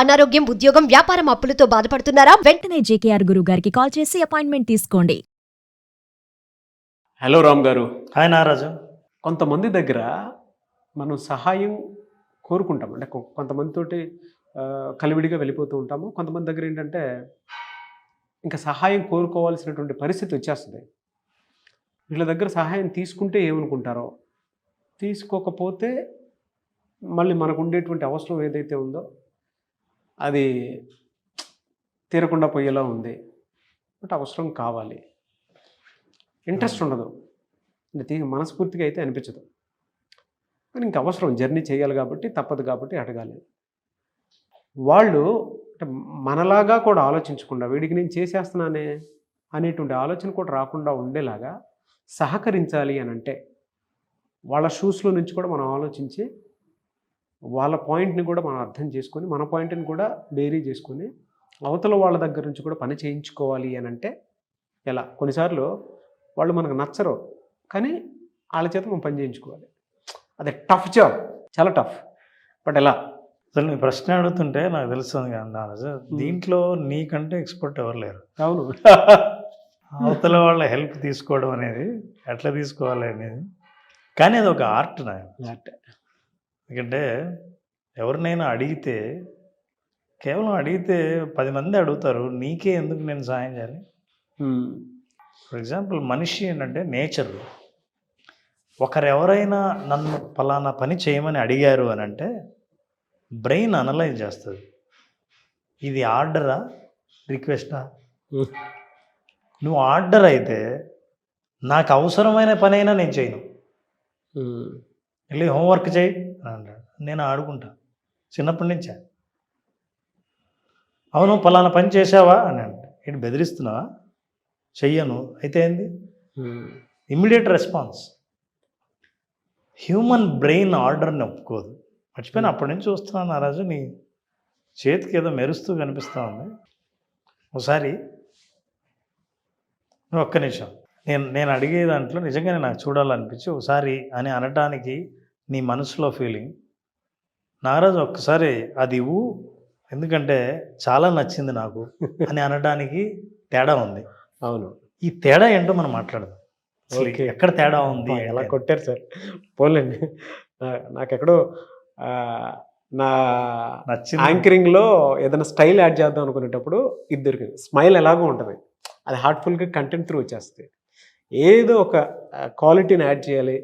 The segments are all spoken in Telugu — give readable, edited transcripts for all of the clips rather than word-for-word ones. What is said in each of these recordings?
అనారోగ్యం, ఉద్యోగం, వ్యాపారం అప్పులతో బాధపడుతున్నారా? వెంటనే జేకేఆర్ గురువు గారికి కాల్ చేసి అపాయింట్మెంట్ తీసుకోండి. హలో రామ్ గారు. హాయ్ నారాజు. కొంతమంది దగ్గర మనం సహాయం కోరుకుంటాం, అంటే కొంతమందితోటి కలివిడిగా వెళ్ళిపోతూ ఉంటాము. కొంతమంది దగ్గర ఏంటంటే ఇంకా సహాయం కోరుకోవాల్సినటువంటి పరిస్థితి వచ్చేస్తుంది. వీళ్ళ దగ్గర సహాయం తీసుకుంటే ఏమనుకుంటారో, తీసుకోకపోతే మళ్ళీ మనకు ఉండేటువంటి అవసరం ఏదైతే ఉందో అది తీరకుండా పోయేలా ఉంది. బట్ అవసరం కావాలి, ఇంట్రెస్ట్ ఉండదు, అంటే మనస్ఫూర్తిగా అయితే అనిపించదు. కానీ ఇంక అవసరం, జర్నీ చేయాలి కాబట్టి, తప్పదు కాబట్టి అడగాలి. వాళ్ళు అంటే మనలాగా కూడా ఆలోచించకుండా, వీడికి నేను చేసేస్తున్నానే అనేటువంటి ఆలోచన కూడా రాకుండా ఉండేలాగా సహకరించాలి అని అంటే, వాళ్ళ షూస్లో నుంచి కూడా మనం ఆలోచించి, వాళ్ళ పాయింట్ని కూడా మనం అర్థం చేసుకొని, మన పాయింట్ని కూడా బేరీ చేసుకొని, అవతల వాళ్ళ దగ్గర నుంచి కూడా పని చేయించుకోవాలి అని అంటే ఎలా? కొన్నిసార్లు వాళ్ళు మనకు నచ్చరు, కానీ వాళ్ళ చేత మనం పని చేయించుకోవాలి. అదే టఫ్ జాబ్, చాలా టఫ్. బట్ ఎలా? అసలు నీ ప్రశ్న అడుగుతుంటే నాకు తెలుస్తుంది కదా, దీంట్లో నీకంటే ఎక్స్పర్ట్ ఎవరు లేరు. అవును. అవతల వాళ్ళ హెల్ప్ తీసుకోవడం అనేది ఎట్లా తీసుకోవాలి అనేది, కానీ అది ఒక ఆర్ట్ నా. ఎందుకంటే ఎవరినైనా అడిగితే, కేవలం అడిగితే 10 మంది అడుగుతారు, నీకే ఎందుకు నేను సాయం చేయాలి? ఫర్ ఎగ్జాంపుల్, మనిషి ఏంటంటే నేచర్. ఒకరెవరైనా నన్ను ఫలానా పని చేయమని అడిగారు అని అంటే బ్రెయిన్ అనలైజ్ చేస్తుంది, ఇది ఆర్డరా రిక్వెస్టా? నువ్వు ఆర్డర్ అయితే నాకు అవసరమైన పని అయినా నేను చేయను. వెళ్ళి హోంవర్క్ చేయి అని అంటాడు, నేను ఆడుకుంటా చిన్నప్పటి నుంచే. అవును ఫలానా పని చేసావా అని అంటే, ఏంటి బెదిరిస్తున్నావా? చెయ్యను అయితే ఏంది? Immediate response. హ్యూమన్ బ్రెయిన్ ఆర్డర్ని ఒప్పుకోదు. మర్చిపోయిన అప్పటి నుంచి చూస్తున్నాను నారాజు, నీ చేతికి ఏదో మెరుస్తూ కనిపిస్తూ ఉంది. ఒకసారి ఒక్క నిమిషం, నేను అడిగే దాంట్లో నిజంగానే నాకు చూడాలనిపించి ఒకసారి అని అనడానికి నీ మనసులో ఫీలింగ్, నారాజు ఒక్కసారి అది ఇవ్వు, ఎందుకంటే చాలా నచ్చింది నాకు అని అనడానికి తేడా ఉంది. అవును, ఈ తేడా ఏంటో మనం మాట్లాడదాం. ఎక్కడ తేడా ఉంది? ఎలా కొట్టారు సార్? పోలేండి, నాకెక్కడో నా యాంకరింగ్లో ఏదైనా స్టైల్ యాడ్ చేద్దాం అనుకునేటప్పుడు ఇద్దరికి స్మైల్ ఎలాగో ఉంటుంది, అది హార్ట్ఫుల్గా కంటెంట్ త్రూ వచ్చేస్తుంది. ఏదో ఒక క్వాలిటీని యాడ్ చేయాలి,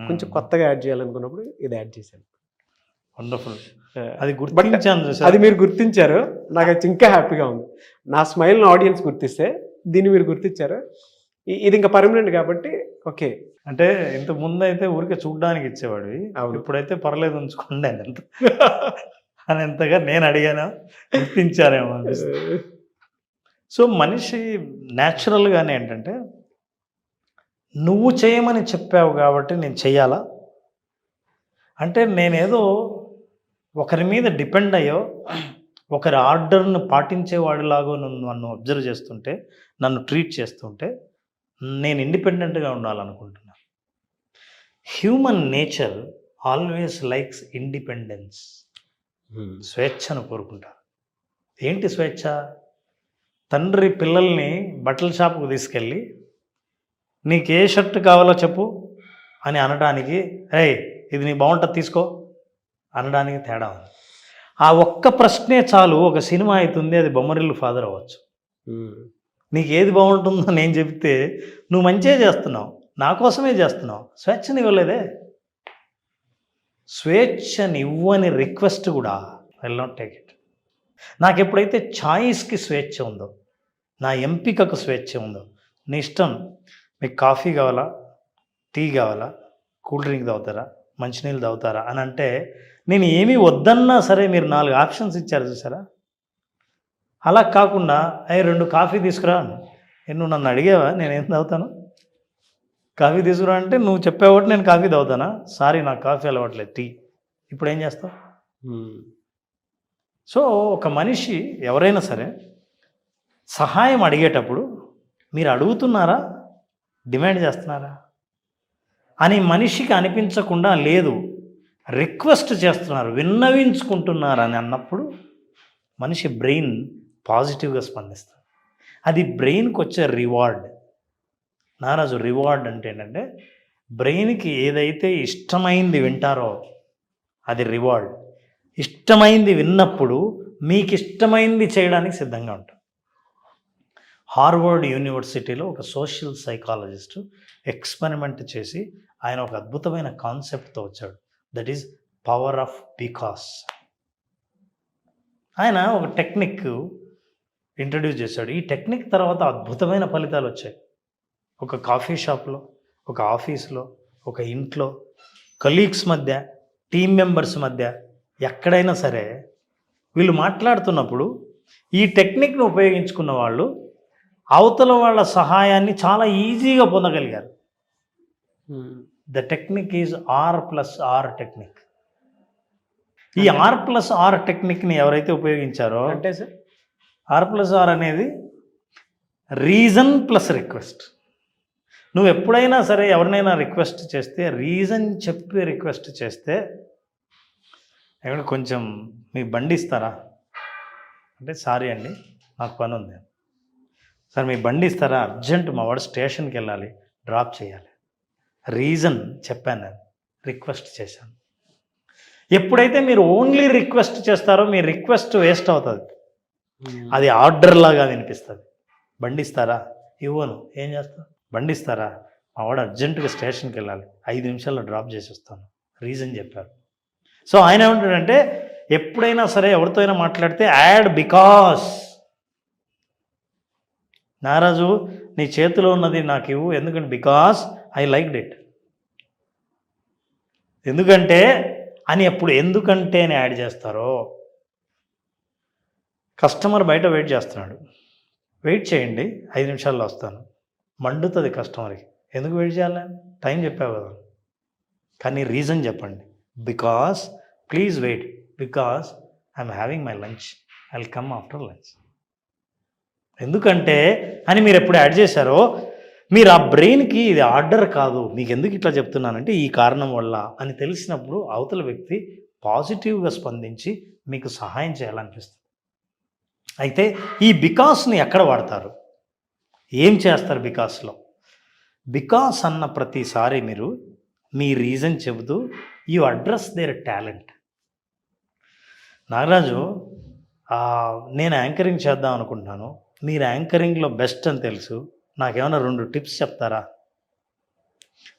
కొంచెం కొత్తగా యాడ్ చేయాలనుకున్నప్పుడు ఇది యాడ్ చేశాను. వండర్ఫుల్. అది గుర్తించాను, అది మీరు గుర్తించారు, నాకు అది ఇంకా హ్యాపీగా ఉంది. నా స్మైల్ని ఆడియన్స్ గుర్తిస్తే దీన్ని మీరు గుర్తించారు, ఇది ఇంకా పర్మనెంట్ కాబట్టి ఓకే. అంటే ఇంత ముందు అయితే ఊరికే చూడడానికి ఇచ్చేవాడివి, ఇప్పుడైతే పర్లేదు ఉంచుకోండి అని ఎంతగా నేను అడిగాను, గుర్తించారేమో అనిపిస్తుంది. సో మనిషి న్యాచురల్గానే ఏంటంటే, నువ్వు చేయమని చెప్పావు కాబట్టి నేను చెయ్యాలా అంటే, నేనేదో ఒకరి మీద డిపెండ్ అయ్యో, ఒకరి ఆర్డర్ను పాటించేవాడిలాగో నన్ను అబ్జర్వ్ చేస్తుంటే, నన్ను ట్రీట్ చేస్తుంటే నేను ఇండిపెండెంట్గా ఉండాలనుకుంటున్నాను. Human nature always likes independence. స్వేచ్ఛను కోరుకుంటారు. ఏంటి స్వేచ్ఛ? తండ్రి పిల్లల్ని బట్టల షాపుకు తీసుకెళ్ళి నీకు ఏ షర్ట్ కావాలో చెప్పు అని అనడానికి, ఏయ్ ఇది నీ బాగుంటుంది తీసుకో అనడానికి తేడా ఉంది. ఆ ఒక్క ప్రశ్నే చాలు, ఒక సినిమా అవుతుంది, అది బొమ్మరిల్లు ఫాదర్ అవ్వచ్చు. నీకు ఏది బాగుంటుందో నేను చెప్తే నువ్వు మంచిగా చేస్తున్నావు, నా కోసమే చేస్తున్నావు, స్వేచ్ఛని ఇవ్వలేదే. స్వేచ్ఛని ఇవ్వని రిక్వెస్ట్ కూడా I will not take it. నాకు ఎప్పుడైతే ఛాయిస్కి స్వేచ్ఛ ఉందో, నా ఎంపికకు స్వేచ్ఛ ఉందో, నీ ఇష్టం, మీకు కాఫీ కావాలా, టీ కావాలా, కూల్ డ్రింక్ తాగుతారా, మంచినీళ్ళు తాగుతారా అని అంటే, నేను ఏమీ వద్దన్నా సరే మీరు 4 ఆప్షన్స్ ఇచ్చారు చూసారా. అలా కాకుండా 2 కాఫీ తీసుకురా, నువ్వు నన్ను అడిగావా నేనేం తాగుతాను, కాఫీ తీసుకురా అంటే నువ్వు చెప్పేవాటి నేను కాఫీ తాగుతానా? సారీ నాకు కాఫీ అలవాట్లేదు, టీ. ఇప్పుడు ఏం చేస్తావు? సో ఒక మనిషి ఎవరైనా సరే సహాయం అడిగేటప్పుడు మీరు అడుగుతున్నారా, డిమాండ్ చేస్తున్నారా అని మనిషికి అనిపించకుండా, లేదు రిక్వెస్ట్ చేస్తున్నారు, విన్నవించుకుంటున్నారు అని అన్నప్పుడు మనిషి బ్రెయిన్ పాజిటివ్గా స్పందిస్తుంది. అది బ్రెయిన్కి వచ్చే రివార్డ్. నారాజు రివార్డ్ అంటే ఏంటంటే బ్రెయిన్కి ఏదైతే ఇష్టమైంది వింటారో అది రివార్డ్. ఇష్టమైంది విన్నప్పుడు మీకు ఇష్టమైంది చేయడానికి సిద్ధంగా ఉంటారు. హార్వర్డ్ యూనివర్సిటీలో ఒక సోషల్ సైకాలజిస్ట్ ఎక్స్పెరిమెంట్ చేసి ఆయన ఒక అద్భుతమైన కాన్సెప్ట్తో వచ్చాడు. That is power of because. ఆయన ఒక టెక్నిక్ ఇంట్రడ్యూస్ చేశాడు. ఈ టెక్నిక్ తర్వాత అద్భుతమైన ఫలితాలు వచ్చాయి. ఒక కాఫీ షాప్లో, ఒక ఆఫీస్లో, ఒక ఇంట్లో, కలీగ్స్ మధ్య, టీమ్ మెంబర్స్ మధ్య, ఎక్కడైనా సరే వీళ్ళు మాట్లాడుతున్నప్పుడు ఈ టెక్నిక్ను ఉపయోగించుకున్న వాళ్ళు అవతల వాళ్ళ సహాయాన్ని చాలా ఈజీగా పొందగలిగారు. The technique is R+R technique. ఈ R+R టెక్నిక్ని ఎవరైతే ఉపయోగించారో అంటే సార్ R+R అనేది రీజన్ ప్లస్ రిక్వెస్ట్. నువ్వు ఎప్పుడైనా సరే ఎవరినైనా రిక్వెస్ట్ చేస్తే రీజన్ చెప్పి రిక్వెస్ట్ చేస్తే, ఎక్కడ కొంచెం మీ బండి ఇస్తారా అంటే, సారీ అండి నాకు పని ఉంది. సార్ మీ బండి ఇస్తారా, అర్జెంట్ మా వాడు స్టేషన్కి వెళ్ళాలి, డ్రాప్ చేయాలి. రీజన్ చెప్పాను, నేను రిక్వెస్ట్ చేశాను. ఎప్పుడైతే మీరు ఓన్లీ రిక్వెస్ట్ చేస్తారో మీ రిక్వెస్ట్ వేస్ట్ అవుతుంది. అది ఆర్డర్ లాగా వినిపిస్తుంది. బండి ఇస్తారా, ఇవ్వను, ఏం చేస్తావు? బండి ఇస్తారా, మా వాడు అర్జెంటుగా స్టేషన్కి వెళ్ళాలి, 5 నిమిషాల్లో డ్రాప్ చేసి వస్తాను, రీజన్ చెప్పారు. సో ఆయన ఏమంటాడంటే ఎప్పుడైనా సరే ఎవరితో అయినా మాట్లాడితే యాడ్ బికాస్. నారాజు నీ చేతిలో ఉన్నది నాకు ఇవ్వు, ఎందుకంటే బికాస్ ఐ లైక్డ్ ఇట్. ఎందుకంటే అని ఎప్పుడు ఎందుకంటే అని యాడ్ చేస్తారో. కస్టమర్ బయట వెయిట్ చేస్తున్నాడు, వెయిట్ చేయండి 5 నిమిషాల్లో వస్తాను. మండుతుంది కస్టమర్కి, ఎందుకు వెయిట్ చేయాలి, టైం చెప్పావు కదా. కానీ రీజన్ చెప్పండి, because please wait, because I'm having my lunch, I will come after lunch. ఎందుకంటే అని మీరు ఎప్పుడు యాడ్ చేశారో మీరు ఆ బ్రెయిన్కి ఇది ఆర్డర్ కాదు, మీకు ఎందుకు ఇట్లా చెప్తున్నానంటే ఈ కారణం వల్ల అని తెలిసినప్పుడు అవతల వ్యక్తి పాజిటివ్గా స్పందించి మీకు సహాయం చేయాలనిపిస్తుంది. అయితే ఈ బికాస్ని ఎక్కడ వాడతారు, ఏం చేస్తారు బికాస్లో? బికాస్ అన్న ప్రతిసారి మీరు మీ రీజన్ చెబుతూ you address their talent. Nagaraju నేను యాంకరింగ్ చేద్దాం అనుకుంటున్నాను, మీరు యాంకరింగ్లో బెస్ట్ అని తెలుసు, నాకేమైనా 2 టిప్స్ చెప్తారా?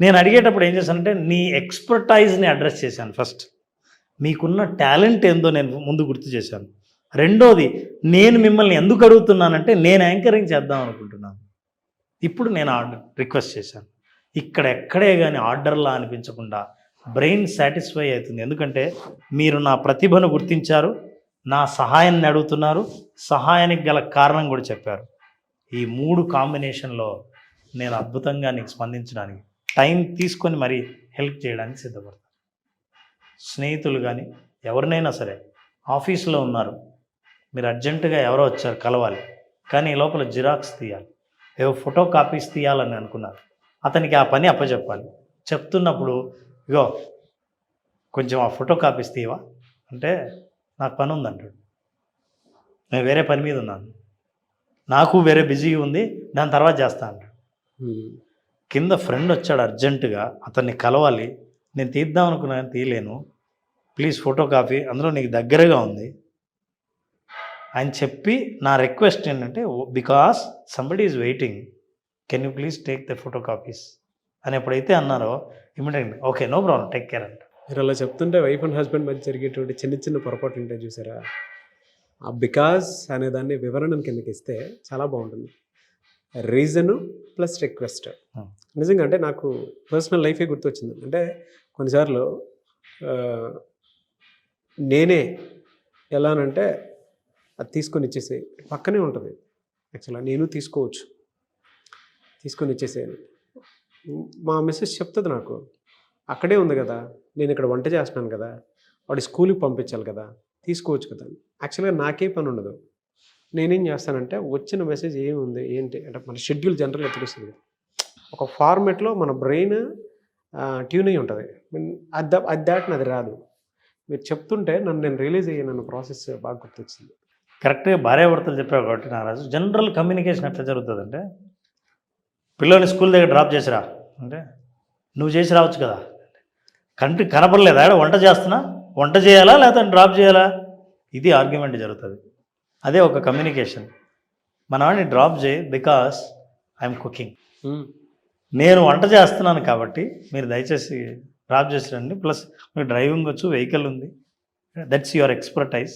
నేను అడిగేటప్పుడు ఏం చేశానంటే నీ ఎక్స్పర్టైజ్ని అడ్రస్ చేశాను. ఫస్ట్ మీకున్న టాలెంట్ ఏందో నేను ముందు గుర్తు చేశాను. రెండోది నేను మిమ్మల్ని ఎందుకు అడుగుతున్నానంటే నేను యాంకరింగ్ చేద్దాం అనుకుంటున్నాను, ఇప్పుడు నేను రిక్వెస్ట్ చేశాను. ఇక్కడ ఎక్కడే కానీ ఆర్డర్లా అనిపించకుండా బ్రెయిన్ సాటిస్ఫై అవుతుంది. ఎందుకంటే మీరు నా ప్రతిభను గుర్తించారు, నా సహాయాన్ని అడుగుతున్నారు, సహాయానికి గల కారణం కూడా చెప్పారు. ఈ 3 కాంబినేషన్లో నేను అద్భుతంగా నీకు స్పందించడానికి టైం తీసుకొని మరీ హెల్ప్ చేయడానికి సిద్ధపడతాను. స్నేహితులు కానీ ఎవరినైనా సరే, ఆఫీసులో ఉన్నారు, మీరు అర్జెంటుగా ఎవరో వచ్చారు కలవాలి, కానీ ఈ లోపల జిరాక్స్ తీయాలి, ఏవో ఫోటో కాపీస్ తీయాలని అనుకున్నారు, అతనికి ఆ పని అప్పచెప్పాలి. చెప్తున్నప్పుడు ఇగో కొంచెం ఆ ఫోటో కాపీస్ తీయవా అంటే నాకు పని ఉందంటాడు, నేను వేరే పని మీద ఉన్నాను, నాకు వేరే బిజీగా ఉంది, దాని తర్వాత చేస్తా అంటాడు. కింద ఫ్రెండ్ వచ్చాడు అర్జెంటుగా, అతన్ని కలవాలి, నేను తీద్దాం అనుకున్నాను తీయలేను, ప్లీజ్ ఫోటో కాపీ, అందులో నీకు దగ్గరగా ఉంది అని చెప్పి నా రిక్వెస్ట్ ఏంటంటే because somebody is waiting, can you please take the photo copies అని ఎప్పుడైతే అన్నారో ఇమీడియట్గా okay no problem take care అంట. మీరు అలా చెప్తుంటే వైఫ్ అండ్ హస్బెండ్ మధ్య జరిగేటువంటి చిన్న చిన్న పొరపాట్లు ఉంటాయి చూసారా, ఆ బికాస్ అనే దాన్ని వివరణ కిందకి ఇస్తే చాలా బాగుంటుంది. Reason plus request. నిజంగా అంటే నాకు పర్సనల్ లైఫే గుర్తొచ్చింది. అంటే కొన్నిసార్లు నేనే ఎలానంటే అది తీసుకొని ఇచ్చేసే, పక్కనే ఉంటుంది యాక్చువల్గా, నేను తీసుకోవచ్చు, తీసుకొని ఇచ్చేసేయాలి. మా మిస్సెస్ చెప్తుంది నాకు, అక్కడే ఉంది కదా, నేను ఇక్కడ వంట చేస్తున్నాను కదా, వాడి స్కూల్కి పంపించాలి కదా, తీసుకోవచ్చు కదా. యాక్చువల్గా నాకే పని ఉండదు, నేనేం చేస్తానంటే వచ్చిన మెసేజ్ ఏముంది ఏంటి అంటే మన షెడ్యూల్ జనరల్గా తెలుస్తుంది, ఒక ఫార్మెట్లో మన బ్రెయిన్ ట్యూన్ అయ్యి ఉంటుంది. అది దాటిన అది రాదు. మీరు చెప్తుంటే నేను రిలీజ్ అయ్యే ప్రాసెస్ బాగా గుర్తొచ్చింది. కరెక్ట్గా భార్యాభర్తలు చెప్పావు కాబట్టి నారాజు, జనరల్ కమ్యూనికేషన్ ఎట్లా జరుగుతుందంటే, పిల్లల్ని స్కూల్ దగ్గర డ్రాప్ చేసిరా అంటే, నువ్వు చేసి రావచ్చు కదా, కంటికి కనపడలేదా వంట చేస్తున్నా, వంట చేయాలా లేకపోతే డ్రాప్ చేయాలా, ఇది ఆర్గ్యుమెంట్ జరుగుతుంది. అదే ఒక కమ్యూనికేషన్. మన వాడిని డ్రాప్ చేయి బికాస్ ఐఎమ్ కుకింగ్, నేను వంట చేస్తున్నాను కాబట్టి మీరు దయచేసి డ్రాప్ చేసి రండి, ప్లస్ మీకు డ్రైవింగ్ వచ్చు, వెహికల్ ఉంది, దట్స్ యువర్ ఎక్స్పర్టైజ్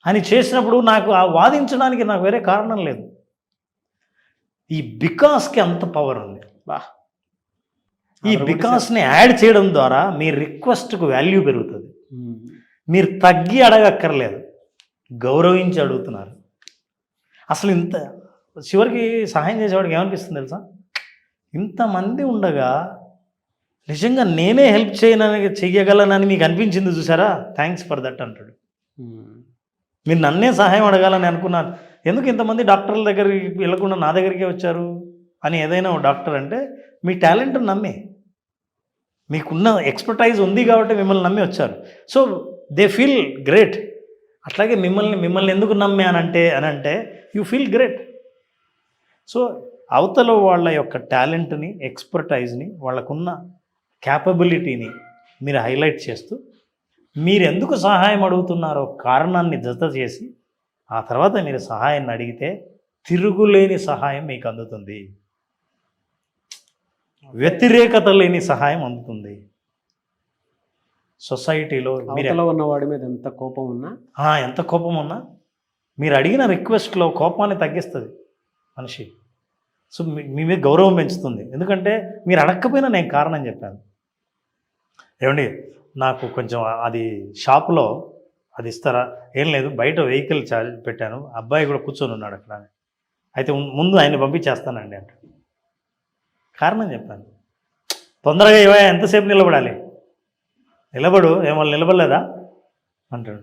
అని చేసినప్పుడు నాకు ఆ వాదించడానికి నాకు వేరే కారణం లేదు. ఈ బికాస్కి అంత పవర్ ఉంది. ఈ బికాస్ని యాడ్ చేయడం ద్వారా మీ రిక్వెస్ట్కు వాల్యూ పెరుగుతుంది. మీరు తగ్గి అడగక్కర్లేదు, గౌరవించి అడుగుతున్నారు. అసలు ఇంత చివరికి సహాయం చేసేవాడికి ఏమనిపిస్తుంది తెలుసా, ఇంతమంది ఉండగా నిజంగా నేనే హెల్ప్ చెయ్యగలనని మీకు అనిపించింది చూసారా, థ్యాంక్స్ ఫర్ దట్ అంటాడు. మీరు నన్నే సహాయం అడగాలని అనుకున్నాను, ఎందుకు ఇంతమంది డాక్టర్ల దగ్గరికి వెళ్ళకుండా నా దగ్గరికే వచ్చారు అని ఏదైనా ఒక డాక్టర్ అంటే, మీ టాలెంట్ నమ్మే, మీకున్న ఎక్స్పర్టైజ్ ఉంది కాబట్టి మిమ్మల్ని నమ్మి వచ్చారు. So they feel great. అట్లాగే మిమ్మల్ని ఎందుకు నమ్మానంటే అంటే యూ ఫీల్ గ్రేట్. సో అవతల వాళ్ళ యొక్క టాలెంట్ని, ఎక్స్పర్టైజ్ని, వాళ్ళకున్న క్యాపబిలిటీని మీరు హైలైట్ చేస్తూ, మీరు ఎందుకు సహాయం అడుగుతున్నారో కారణాన్ని జత చేసి ఆ తర్వాత మీరు సహాయాన్ని అడిగితే తిరుగులేని సహాయం మీకు అందుతుంది, వ్యతిరేకత లేని సహాయం అందుతుంది. సొసైటీలో మీరు ఉన్న వాడి మీద ఎంత కోపం ఉన్నా మీరు అడిగిన రిక్వెస్ట్లో కోపాన్ని తగ్గిస్తుంది మనిషి. సో మీ మీద గౌరవం పెంచుతుంది. ఎందుకంటే మీరు అడగకపోయినా నేను కారణం చెప్పాను, ఏమండి నాకు కొంచెం అది షాప్లో అది ఇస్తారా, ఏం లేదు బయట వెహికల్ చార్జ్ పెట్టాను, అబ్బాయి కూడా కూర్చొని ఉన్నాడు అక్కడ, అయితే ముందు ఆయన పంపించేస్తానండి అంటే కారణం చెప్పాను. తొందరగా ఇవ్వ, ఎంతసేపు నిలబడాలి, నిలబడు, ఏమన్నా నిలబడలేదా అంటాడు.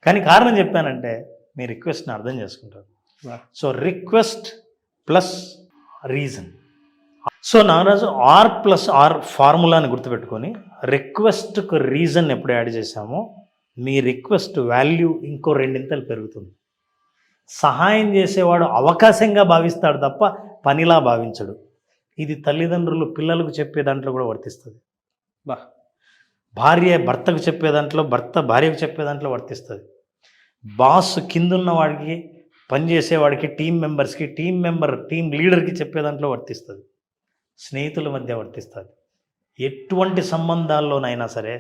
కానీ కారణం చెప్పానంటే మీ రిక్వెస్ట్ని అర్థం చేసుకుంటారు. So request plus reason. So నారాజు R+R ఫార్ములాని గుర్తుపెట్టుకొని రిక్వెస్ట్కు రీజన్ ఎప్పుడు యాడ్ చేశామో మీ రిక్వెస్ట్ వాల్యూ ఇంకో 2 పెరుగుతుంది. సహాయం చేసేవాడు అవకాశంగా భావిస్తాడు తప్ప పనిలా భావించడు. ఇది తల్లిదండ్రులు పిల్లలకు చెప్పే దాంట్లో కూడా వర్తిస్తుంది. భార్య భర్తకు చెప్పే దాంట్లో, భర్త భార్యకు చెప్పే దాంట్లో వర్తిస్తుంది. బాస్ కిందున్న వాడికి, పనిచేసేవాడికి, టీం మెంబర్స్కి, టీం లీడర్కి చెప్పే దాంట్లో వర్తిస్తుంది. స్నేహితుల మధ్య వర్తిస్తుంది. ఎటువంటి సంబంధాల్లోనైనా సరే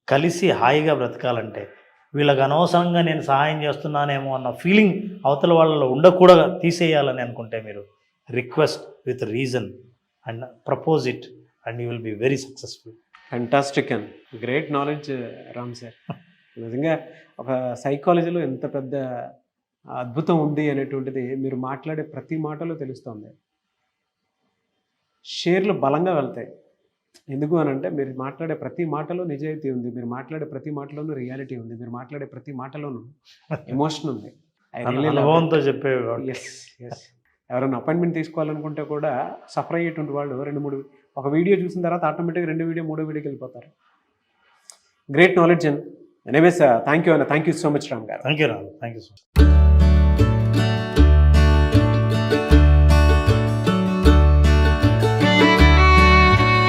కలిసి హాయిగా బ్రతకాలంటే వీళ్ళకి అనవసరంగా నేను సహాయం చేస్తున్నానేమో అన్న ఫీలింగ్ అవతల వాళ్ళలో ఉండకూడదు, తీసేయాలని అనుకుంటే మీరు request with reason and propose it and you will be very successful. Fantastic and great knowledge Ram sir. నిజంగా ఒక సైకాలజీలో ఎంత పెద్ద అద్భుతం ఉంది అనేటువంటిది మీరు మాట్లాడే ప్రతి మాటలో తెలుస్తుంది. షేర్లు బలంగా వెళ్తాయి. ఎందుకు అని అంటే మీరు మాట్లాడే ప్రతి మాటలో నిజాయితీ ఉంది, మీరు మాట్లాడే ప్రతి మాటలోనూ రియాలిటీ ఉంది, మీరు మాట్లాడే ప్రతి మాటలోనూ ఎమోషన్ ఉంది. అనుభవంతో చెప్పేవి. Yes yes. ఎవరైనా అపాయింట్మెంట్ తీసుకోవాలనుకుంటే కూడా సఫర్ అయ్యేటువంటి వాళ్ళు 2-3 ఒక వీడియో చూసిన తర్వాత ఆటోమేటిక్గా 2 వీడియో 3 వీడియోకి వెళ్ళిపోతారు. Great knowledge and anyways thank you so much Ram గారు. Thank you so much.